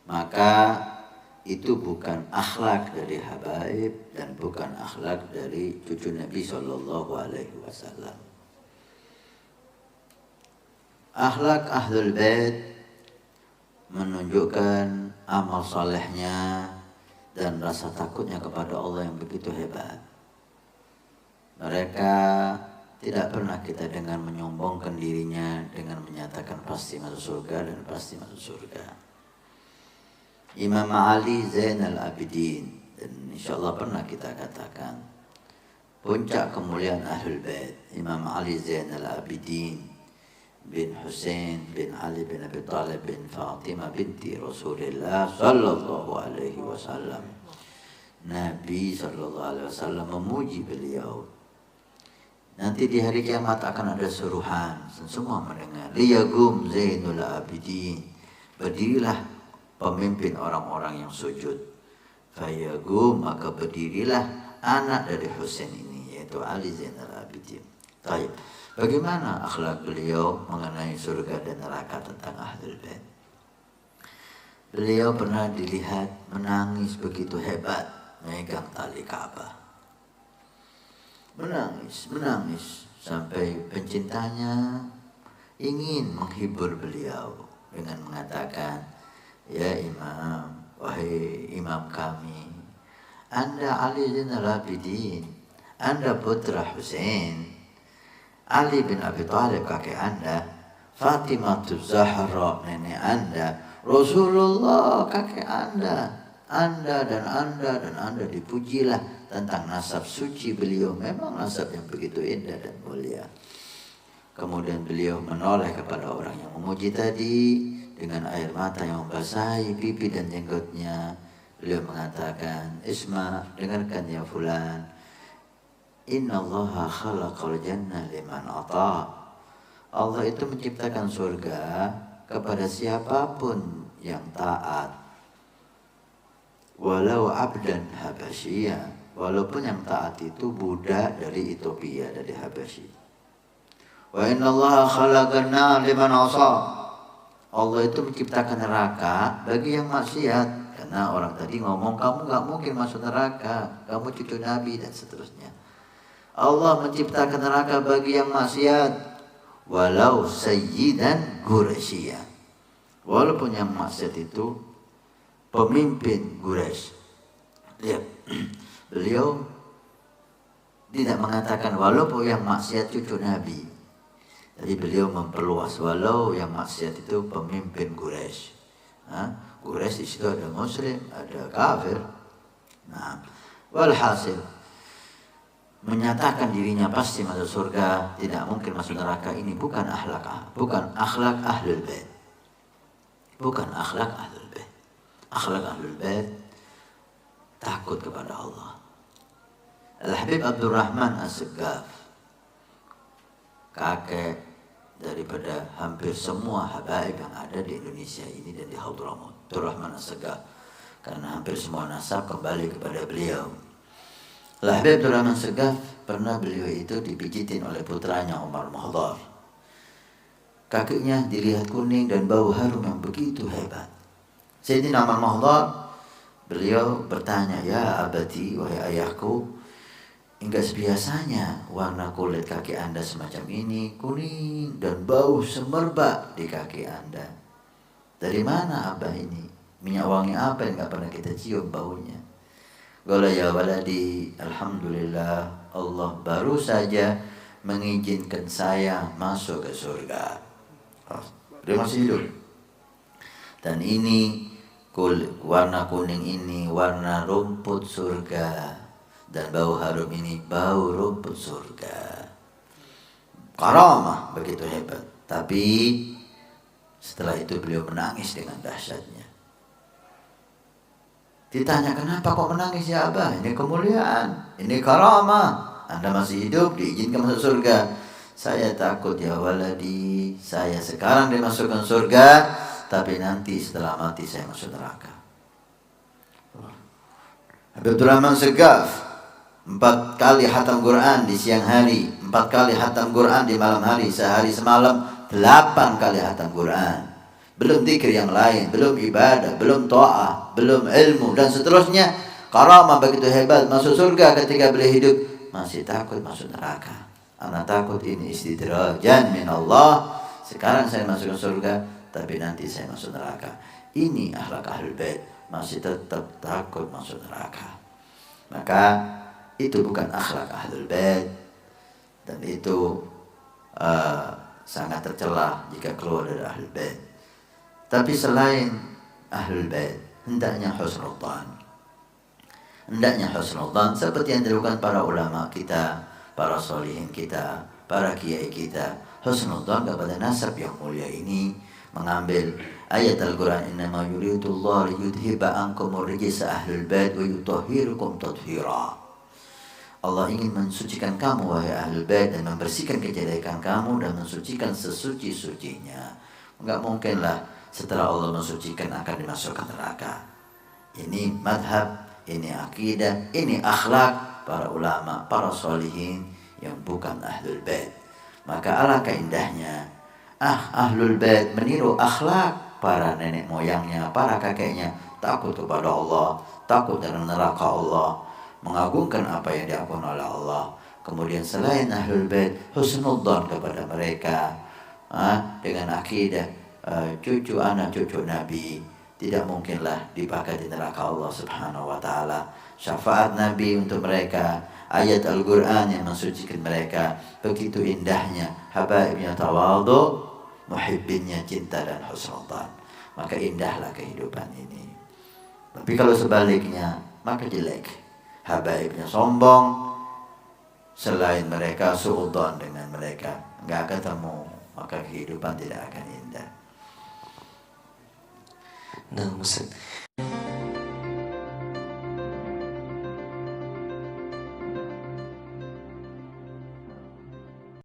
maka itu bukan akhlak dari habaib dan bukan akhlak dari cucu Nabi Shallallahu Alaihi Wasallam. Akhlak Ahlul Bait menunjukkan amal salehnya dan rasa takutnya kepada Allah yang begitu hebat. Mereka tidak pernah kita dengar menyombongkan dirinya dengan menyatakan pasti masuk surga dan pasti masuk surga. Imam Ali Zainal Abidin, dan insyaallah pernah kita katakan puncak kemuliaan Ahlul Bait, Imam Ali Zainal Abidin bin Husain bin Ali bin Abi Thalib bin Fatimah binti Rasulullah sallallahu alaihi wasallam. Nabi sallallahu alaihi wasallam memuji beliau. Nanti di hari kiamat akan ada seruhan, semua mendengar. Liyagum Zainul Abidin, berdirilah pemimpin orang-orang yang sujud. Fayagum, maka berdirilah anak dari Husain ini, yaitu Ali Zainal Abidin. Baik, bagaimana akhlak beliau mengenai surga dan neraka tentang Ahlul Bait? Beliau pernah dilihat menangis begitu hebat memegang tali Ka'bah. Menangis sampai pencintanya ingin menghibur beliau dengan mengatakan, "Ya Imam, wahai Imam kami, Anda Ali Zainal Abidin, Anda putra Husain, Ali bin Abi Thalib kakek Anda, Fatimah Zahra nenek Anda, Rasulullah kakek Anda dan Anda dipujilah tentang nasab suci beliau. Memang nasab yang begitu indah dan mulia." Kemudian beliau menoleh kepada orang yang memuji tadi dengan air mata yang membasahi pipi dan jenggotnya. Beliau mengatakan, "Isma, dengarkan ya fulan. Innallaha khalaqal jannah liman ata." Allah itu menciptakan surga kepada siapapun yang taat. Walau abdan habasyia, walaupun yang taat itu budak dari Ethiopia, dari Habasyi. Wa innallaha khalaqan nar liman asa. Allah itu menciptakan neraka bagi yang maksiat. Karena orang tadi ngomong, kamu gak mungkin masuk neraka, kamu cucu Nabi dan seterusnya. Allah menciptakan neraka bagi yang maksiat, walau sayyidan Quraisya, walaupun yang maksiat itu pemimpin Quraisy. Lihat, beliau tidak mengatakan walaupun yang maksiat cucu Nabi, tapi beliau memperluas walau yang maksiat itu pemimpin Quraisy. Quraisy di situ ada Muslim, ada kafir. Nah, walhasil menyatakan dirinya pasti masuk surga, tidak mungkin masuk neraka, ini bukan akhlak Ahlul Bait. Bukan akhlak Ahlul Bait. Akhlak Ahlul Bait takut kepada Allah. Al-Habib Abdurrahman As-Segaf, kakek daripada hampir semua habaib yang ada di Indonesia ini dan di Hadramaut, Abdurrahman As-Segaf, karena hampir semua nasab kembali kepada beliau. Al-Habib Abdurrahman As-Segaf pernah beliau itu dipijitin oleh putranya Umar Muhdar. Kakinya dilihat kuning dan bau harum yang begitu hebat. Sayyidina Umar Muhdar, beliau bertanya, "Ya abati, wahai ayahku, enggak sebiasanya warna kulit kaki Anda semacam ini, kuning dan bau semerbak di kaki Anda. Dari mana abah ini? Minyak wangi apa yang enggak pernah kita cium baunya?" Qala ya waladi, alhamdulillah, Allah baru saja mengizinkan saya masuk ke surga. Dia masih hidup. Dan ini warna kuning ini warna rumput surga, dan bau harum ini bau rumput surga. Karamah begitu hebat. Tapi setelah itu beliau menangis dengan dahsyatnya. Ditanya, "Kenapa kok menangis ya Abah? Ini kemuliaan, ini karamah. Anda masih hidup, diizinkan masuk surga." "Saya takut ya waladi, saya sekarang dimasukkan surga, tapi nanti setelah mati saya masuk neraka." Abdurrahman Segaf 4 kali khatam Quran di siang hari, 4 kali khatam Quran di malam hari, sehari semalam 8 kali khatam Quran. belum zikir yang lain, belum ibadah, belum ta'ah, belum ilmu dan seterusnya. Karamah begitu hebat, masuk surga ketika beliau hidup, masih takut masuk neraka. Anak takut ini istidrajan min Allah. Sekarang saya masuk ke surga, tapi nanti saya masuk neraka. Ini akhlak ahlul bait, masih tetap takut masuk neraka. Maka itu bukan akhlak ahlul bait, dan itu sangat tercela jika keluar dari ahlul bait. Tapi selain ahlul bait, hendaknya husnul dzan. Hendaknya husnul dzan seperti yang dilakukan para ulama kita, para sholihin kita, para kiai kita. Husnul dzan kepada nasab yang mulia ini, mengambil ayat Al-Quran, innama yuridullahu liyudhiba ankumur rijsa ahlul bait wa yutahhirukum tathira. Allah ingin mensucikan kamu wahai ahlul bait, dan membersihkan kejelekan kamu dan mensucikan sesuci-sucinya. Enggak mungkinlah setelah Allah mensucikan akan dimasukkan neraka. Ini madhab, ini akidah, ini akhlak para ulama, para sholihin yang bukan ahlul bait. Maka alangkah indahnya ahlul bait meniru akhlak para nenek moyangnya, para kakeknya, takut kepada Allah, takut dengan neraka Allah, mengagungkan apa yang diakui oleh Allah. Kemudian selain ahlul bait, husnudzan kepada mereka, dengan akidah cucu anak cucu Nabi tidak mungkinlah dipakai di neraka Allah Subhanahu wa taala. Syafaat Nabi untuk mereka, ayat Al-Quran yang mensucikan mereka, begitu indahnya. Habaibnya tawadhu, muhibbinnya cinta dan husnudzan. Maka indahlah kehidupan ini. Tapi kalau sebaliknya, maka jelek. Habaibnya sombong, selain mereka suudzon dengan mereka, enggak ketemu, maka kehidupan tidak akan indah. Nah, Ustaz,